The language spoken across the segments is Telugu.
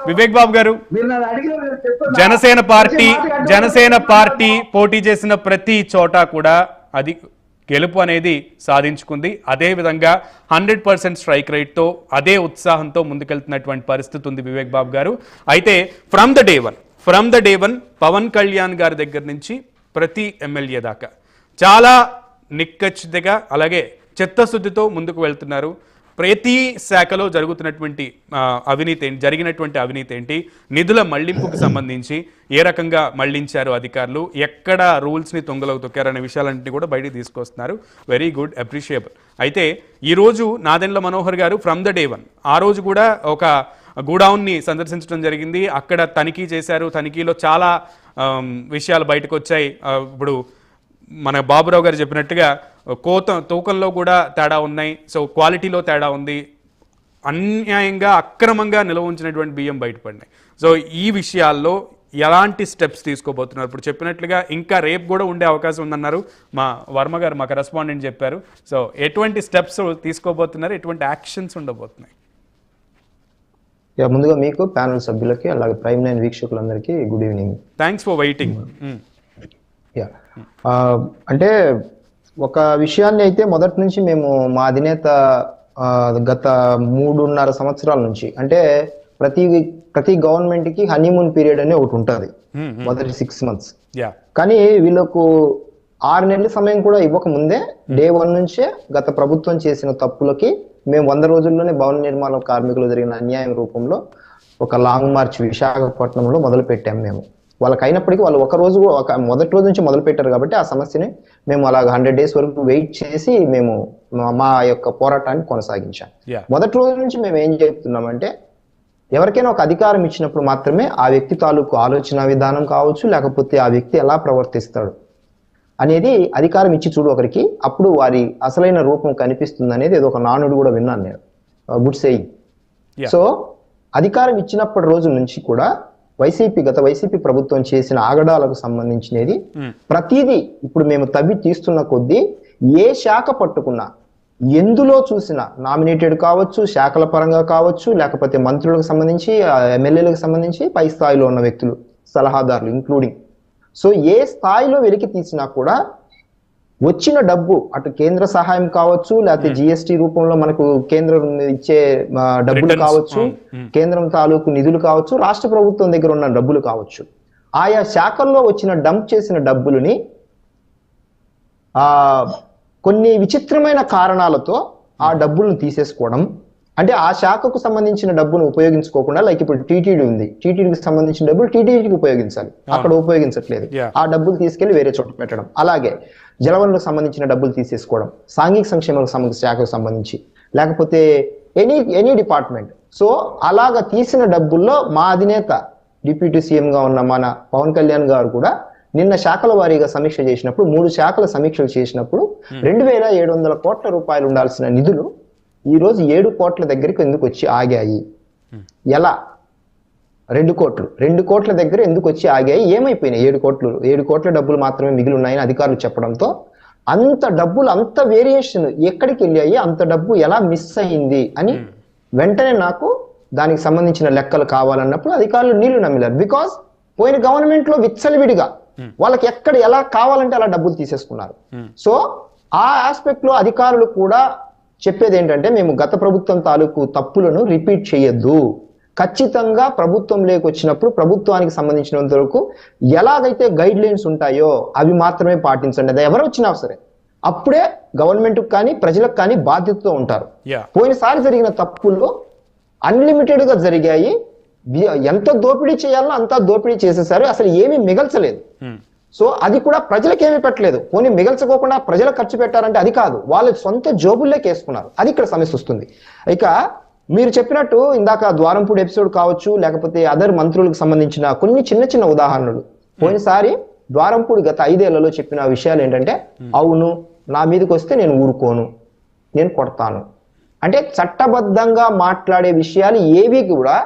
వివేక్ బాబు గారు, జనసేన పార్టీ పోటీ చేసిన ప్రతి చోట కూడా అది గెలుపు అనేది సాధించుకుంది. అదే విధంగా 100% స్ట్రైక్ రేట్తో అదే ఉత్సాహంతో ముందుకెళ్తున్నటువంటి పరిస్థితి ఉంది వివేక్ బాబు గారు. అయితే from the day one Pawan Kalyan గారి దగ్గర నుంచి ప్రతి ఎమ్మెల్యే దాకా చాలా నిక్కచ్చిగా అలాగే చిత్తశుద్ధితో ముందుకు వెళ్తున్నారు. ప్రతి శాఖలో జరిగినటువంటి అవినీతి ఏంటి, నిధుల మళ్లింపుకు సంబంధించి ఏ రకంగా మళ్లించారు అధికారులు, ఎక్కడ రూల్స్ని తొంగలోకి తొక్కారనే విషయాలన్నింటినీ కూడా బయటికి తీసుకొస్తున్నారు. Very good, appreciable. అయితే ఈరోజు నాదెండ్ల మనోహర్ గారు ఫ్రమ్ ద డే వన్ ఆ రోజు కూడా ఒక గోడౌన్ని సందర్శించడం జరిగింది. అక్కడ తనిఖీ చేశారు. తనిఖీలో చాలా విషయాలు బయటకు వచ్చాయి. ఇప్పుడు మన బాబురావు గారు చెప్పినట్టుగా తూకంలో కూడా తేడా ఉన్నాయి, సో క్వాలిటీలో తేడా ఉంది, అన్యాయంగా అక్రమంగా నిల్వ ఉంచినటువంటి బియ్యం బయటపడినాయి. సో ఈ విషయాల్లో ఎలాంటి స్టెప్స్ తీసుకోబోతున్నారు? ఇప్పుడు చెప్పినట్లుగా ఇంకా రేపు కూడా ఉండే అవకాశం ఉందన్నారు మా వర్మ గారు, మా కరెస్పాండెంట్ చెప్పారు. సో ఎటువంటి స్టెప్స్ తీసుకోబోతున్నారు, ఎటువంటి యాక్షన్స్ ఉండబోతున్నాయి? ముందుగా మీకు ప్యానల్ సభ్యులకి అలాగే ప్రైమ్ లైన్ వీక్షకులందరికీ good evening. Thanks for waiting. అంటే ఒక విషయాన్ని అయితే మొదటి నుంచి మేము మా అధినేత గత 3.5 సంవత్సరాల నుంచి, అంటే ప్రతి గవర్నమెంట్ కి హనీమూన్ పీరియడ్ అని ఒకటి ఉంటుంది, మొదటి 6 months. కానీ వీళ్ళకు 6 నెలల సమయం కూడా ఇవ్వక ముందే డే 1 నుంచే గత ప్రభుత్వం చేసిన తప్పులకి మేము 100 రోజుల్లోనే భవన నిర్మాణ కార్మికులు జరిగిన అన్యాయం రూపంలో ఒక లాంగ్ మార్చ్ విశాఖపట్నంలో మొదలు పెట్టాం. మేము వాళ్ళకి అయినప్పటికీ వాళ్ళు మొదటి రోజు నుంచి మొదలు పెట్టారు కాబట్టి ఆ సమస్యని మేము అలాగ 100 days వరకు వెయిట్ చేసి మేము మా యొక్క పోరాటాన్ని కొనసాగించాం. మొదటి రోజు నుంచి మేము ఏం చెప్తున్నామంటే, ఎవరికైనా ఒక అధికారం ఇచ్చినప్పుడు మాత్రమే ఆ వ్యక్తి తాలూకు ఆలోచన విధానం కావచ్చు, లేకపోతే ఆ వ్యక్తి ఎలా ప్రవర్తిస్తాడు అనేది అధికారం ఇచ్చి చూడు ఒకరికి, అప్పుడు వారి అసలైన రూపం కనిపిస్తుంది అనేది ఏదో ఒక నానుడు కూడా విన్నాను నేను, గుడ్ సేయింగ్. సో అధికారం ఇచ్చినప్పటి రోజు నుంచి కూడా గత వైసీపీ ప్రభుత్వం చేసిన ఆగడాలకు సంబంధించినది ప్రతిదీ ఇప్పుడు మేము తవ్వి తీస్తున్న కొద్దీ ఏ శాఖ పట్టుకున్నా, ఎందులో చూసినా, నామినేటెడ్ కావచ్చు, శాఖల పరంగా కావచ్చు, లేకపోతే మంత్రులకు సంబంధించి, ఎమ్మెల్యేలకు సంబంధించి, పై స్థాయిలో ఉన్న వ్యక్తులు, సలహాదారులు ఇంక్లూడింగ్, సో ఏ స్థాయిలో వెలికి తీసినా కూడా వచ్చిన డబ్బు అటు కేంద్ర సహాయం కావచ్చు, లేకపోతే జిఎస్టి రూపంలో మనకు కేంద్రం ఇచ్చే డబ్బులు కావచ్చు, కేంద్రం తాలూకు నిధులు కావచ్చు, రాష్ట్ర ప్రభుత్వం దగ్గర ఉన్న డబ్బులు కావచ్చు, ఆయా శాఖల్లో వచ్చిన డంప్ చేసిన డబ్బులని కొన్ని విచిత్రమైన కారణాలతో ఆ డబ్బులను తీసేసుకోవడం, అంటే ఆ శాఖకు సంబంధించిన డబ్బును ఉపయోగించుకోకుండా, లైక్ ఇప్పుడు టీటీడీ ఉంది, టీటీడీకి సంబంధించిన డబ్బులు టీటీడీకి ఉపయోగించాలి, అక్కడ ఉపయోగించట్లేదు, ఆ డబ్బులు తీసుకెళ్లి వేరే చోట పెట్టడం. అలాగే జలవనరులకు సంబంధించిన డబ్బులు తీసేసుకోవడం, సాంఘిక సంక్షేమ శాఖకు సంబంధించి, లేకపోతే ఎనీ డిపార్ట్మెంట్. సో అలాగా తీసిన డబ్బుల్లో మా అధినేత డిప్యూటీ సీఎంగా ఉన్న మన పవన్ కళ్యాణ్ గారు కూడా నిన్న శాఖల వారీగా సమీక్ష చేసినప్పుడు, 3 శాఖల సమీక్షలు చేసినప్పుడు 2700 కోట్ల రూపాయలు ఉండాల్సిన నిధులు ఈ రోజు 7 కోట్ల దగ్గరికి ఎందుకు వచ్చి ఆగాయి? ఎలా? 2 కోట్ల దగ్గర ఎందుకు వచ్చి ఆగాయి? ఏమైపోయినాయి? 7 కోట్ల డబ్బులు మాత్రమే మిగిలి ఉన్నాయని అధికారులు చెప్పడంతో అంత డబ్బులు, అంత వేరియేషన్ ఎక్కడికి వెళ్ళాయి, అంత డబ్బు ఎలా మిస్ అయింది అని వెంటనే నాకు దానికి సంబంధించిన లెక్కలు కావాలన్నప్పుడు అధికారులు నీళ్లు నమ్మిలారు. బికాస్ పోయిన గవర్నమెంట్ లో విచ్చలవిడిగా వాళ్ళకి ఎక్కడ ఎలా కావాలంటే అలా డబ్బులు తీసేసుకున్నారు. సో ఆ ఆస్పెక్ట్ లో అధికారులు కూడా చెప్పేది ఏంటంటే, మేము గత ప్రభుత్వం తాలూకు తప్పులను రిపీట్ చేయొద్దు, ఖచ్చితంగా ప్రభుత్వం లేకొచ్చినప్పుడు ప్రభుత్వానికి సంబంధించినంత వరకు ఎలాగైతే గైడ్ లైన్స్ ఉంటాయో అవి మాత్రమే పాటించండి. అది ఎవరు వచ్చినా సరే అప్పుడే గవర్నమెంట్ కానీ ప్రజలకు కానీ బాధ్యతతో ఉంటారు. పోయినసారి జరిగిన తప్పుల్లో అన్లిమిటెడ్ గా జరిగాయి, ఎంత దోపిడీ చేయాలో అంతా దోపిడీ చేసేసారు, అసలు ఏమీ మిగల్చలేదు. సో అది కూడా ప్రజలకేమీ పెట్టలేదు, పోనీ మిగల్చుకోకుండా ప్రజలకు ఖర్చు పెట్టారంటే అది కాదు, వాళ్ళ సొంత జోబుల్లోకి వేసుకున్నారు. అది ఇక్కడ సమస్య వస్తుంది. ఇక మీరు చెప్పినట్టు ఇందాక ద్వారంపూడి ఎపిసోడ్ కావచ్చు, లేకపోతే అదర్ మంత్రులకు సంబంధించిన కొన్ని చిన్న ఉదాహరణలు, పోయినసారి ద్వారంపూడి గత 5 ఏళ్లలో చెప్పిన విషయాలు ఏంటంటే, అవును నా మీదకి వస్తే నేను ఊరుకోను, నేను కొడతాను, అంటే చట్టబద్ధంగా మాట్లాడే విషయాలు ఏవి కూడా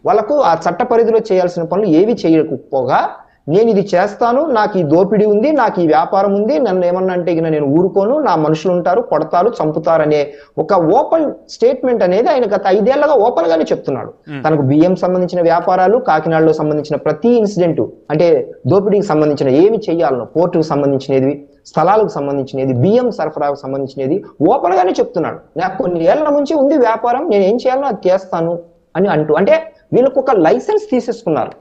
వాళ్ళకు ఆ చట్ట పరిధిలో చేయాల్సిన పనులు ఏవి చేయకపోగా నేను ఇది చేస్తాను, నాకు ఈ దోపిడీ ఉంది, నాకు ఈ వ్యాపారం ఉంది, నన్ను ఏమన్నా అంటే ఇక నేను ఊరుకోను, నా మనుషులు ఉంటారు, కొడతారు, చంపుతారు అనే ఒక ఓపెన్ స్టేట్మెంట్ అనేది ఆయన గత 5 ఏళ్లుగా ఓపెన్ గానే చెప్తున్నాడు. తనకు బియ్యం సంబంధించిన వ్యాపారాలు, కాకినాడలో సంబంధించిన ప్రతి ఇన్సిడెంట్ అంటే దోపిడీకి సంబంధించిన ఏమి చేయాలనో, పోర్టుకు సంబంధించినది, స్థలాలకు సంబంధించినది, బియ్యం సరఫరాకు సంబంధించినది ఓపెన్ గానే చెప్తున్నాడు. నాకు కొన్ని ఏళ్ల నుంచి ఉంది వ్యాపారం, నేను ఏం చేయాలో అది చేస్తాను అని అంటూ, అంటే వీళ్ళకు ఒక లైసెన్స్ తీసేసుకున్నారు.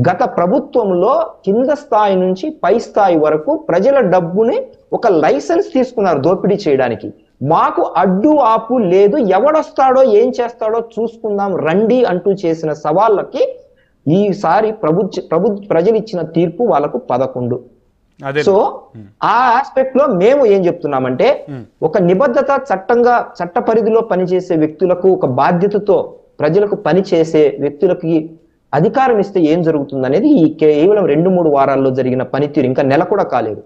గత ప్రభుత్వంలో కింద స్థాయి నుంచి పై స్థాయి వరకు ప్రజల డబ్బుని ఒక లైసెన్స్ తీసుకున్నారు దోపిడీ చేయడానికి. మాకు అడ్డు ఆపు లేదు, ఎవడొస్తాడో ఏం చేస్తాడో చూసుకుందాం రండి అంటూ చేసిన సవాళ్ళకి ఈసారి ప్రజలు ఇచ్చిన తీర్పు వాళ్ళకు 11. సో ఆ ఆస్పెక్ట్ లో మేము ఏం చెప్తున్నామంటే, ఒక నిబద్ధత, చట్ట పరిధిలో పనిచేసే వ్యక్తులకు ఒక బాధ్యతతో ప్రజలకు పని చేసే వ్యక్తులకి అధికారం ఇస్తే ఏం జరుగుతుంది అనేది ఈ కేవలం 2-3 వారాల్లో జరిగిన పనితీరు, ఇంకా నెల కూడా కాలేదు.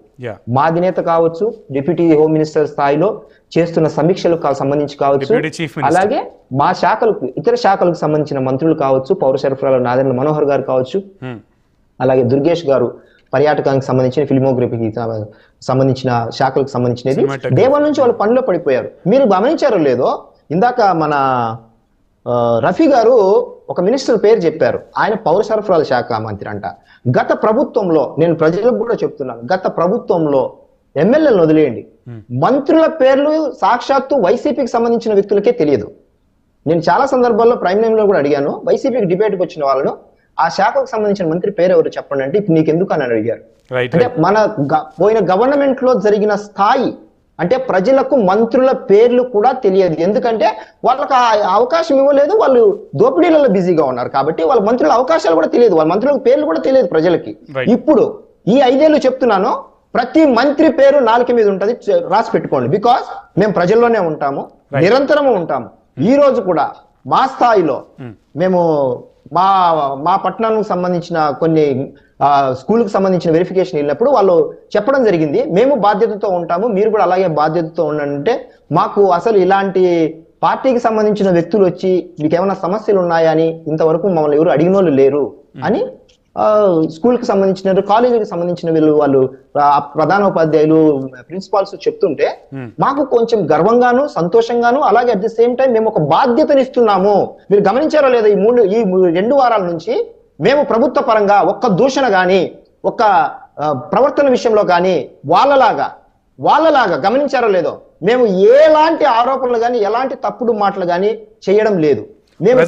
మా అధినేత కావచ్చు, డిప్యూటీ హోమ్ మినిస్టర్ స్థాయిలో చేస్తున్న సమీక్షలకు సంబంధించి కావచ్చు, అలాగే మా శాఖలకు, ఇతర శాఖలకు సంబంధించిన మంత్రులు కావచ్చు, పౌర సరఫరాల నాదెండ్ల మనోహర్ గారు కావచ్చు, అలాగే దుర్గేష్ గారు పర్యాటకానికి సంబంధించిన, ఫిల్మోగ్రఫీకి సంబంధించిన శాఖలకు సంబంధించినది డే 1 నుంచి వాళ్ళు పనిలో పడిపోయారు. మీరు గమనించారో లేదో, ఇందాక మన రఫీ గారు ఒక మినిస్టర్ పేరు చెప్పారు, ఆయన పౌర సరఫరాల శాఖ మంత్రి అంట. గత ప్రభుత్వంలో, నేను ప్రజలకు కూడా చెప్తున్నాను, గత ప్రభుత్వంలో ఎమ్మెల్యేలను వదిలేయండి, మంత్రుల పేర్లు సాక్షాత్తు వైసీపీకి సంబంధించిన వ్యక్తులకే తెలియదు. నేను చాలా సందర్భాల్లో ప్రైమ్ లైన్ లో కూడా అడిగాను, వైసీపీకి డిబేట్కి వచ్చిన వాళ్ళను, ఆ శాఖకు సంబంధించిన మంత్రి పేరు ఎవరు చెప్పండి అంటే, ఇప్పుడు నీకు ఎందుకు అని అడిగారు. అంటే మన పోయిన గవర్నమెంట్ లో జరిగిన స్థాయి అంటే ప్రజలకు మంత్రుల పేర్లు కూడా తెలియదు. ఎందుకంటే వాళ్ళకి అవకాశం ఇవ్వలేదు, వాళ్ళు దోపిడీలలో బిజీగా ఉన్నారు కాబట్టి వాళ్ళ మంత్రుల అవకాశాలు కూడా తెలియదు, వాళ్ళ మంత్రుల పేర్లు కూడా తెలియదు ప్రజలకి. ఇప్పుడు ఈ 5 ఏళ్ళు చెప్తున్నాను, ప్రతి మంత్రి పేరు నాలుక మీద ఉంటది, రాసి పెట్టుకోండి. బికాస్ మేము ప్రజల్లోనే ఉంటాము, నిరంతరము ఉంటాము. ఈ రోజు కూడా మా స్థాయిలో మేము మా పట్టణానికి సంబంధించిన కొన్ని స్కూల్కి సంబంధించిన వెరిఫికేషన్ వెళ్ళినప్పుడు వాళ్ళు చెప్పడం జరిగింది, మేము బాధ్యతతో ఉంటాము, మీరు కూడా అలాగే బాధ్యతతో ఉండంటే, మాకు అసలు ఇలాంటి పార్టీకి సంబంధించిన వ్యక్తులు వచ్చి మీకు ఏమైనా సమస్యలు ఉన్నాయని ఇంతవరకు మమ్మల్ని ఎవరు అడిగిన వాళ్ళు లేరు అని స్కూల్ కి సంబంధించిన, కాలేజీకి సంబంధించిన వాళ్ళు ప్రధానోపాధ్యాయులు, ప్రిన్సిపాల్స్ చెప్తుంటే మాకు కొంచెం గర్వంగాను, సంతోషంగాను, అలాగే అట్ ది సేమ్ టైం మేము ఒక బాధ్యతని ఇస్తున్నాము. మీరు గమనించారో లేదా, ఈ 2 వారాల నుంచి మేము ప్రభుత్వ పరంగా ఒక్క దూషణ గాని, ఒక్క ప్రవర్తన విషయంలో కానీ వాళ్ళలాగా గమనించారో లేదో, మేము ఎలాంటి ఆరోపణలు గాని, ఎలాంటి తప్పుడు మాటలు గాని చేయడం లేదు. మేము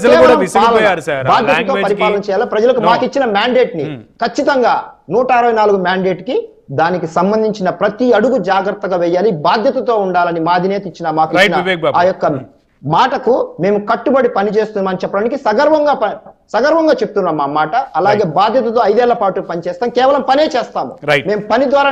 పరిపాలన చేయాలి. ప్రజలకు మాకు ఇచ్చిన మ్యాండేట్ ని ఖచ్చితంగా 164 మ్యాండేట్ కి దానికి సంబంధించిన ప్రతి అడుగు జాగ్రత్తగా వేయాలి, బాధ్యతతో ఉండాలని మా అధినేత ఇచ్చిన మాకు ఆ యొక్క మాటకు మేము కట్టుబడి పనిచేస్తున్నామని చెప్పడానికి సగర్వంగా చెప్తున్నాం మా మాట. అలాగే బాధ్యతతో 5 ఏళ్ల పాటు పనిచేస్తాం, కేవలం పనే చేస్తాము. మేము పని ద్వారా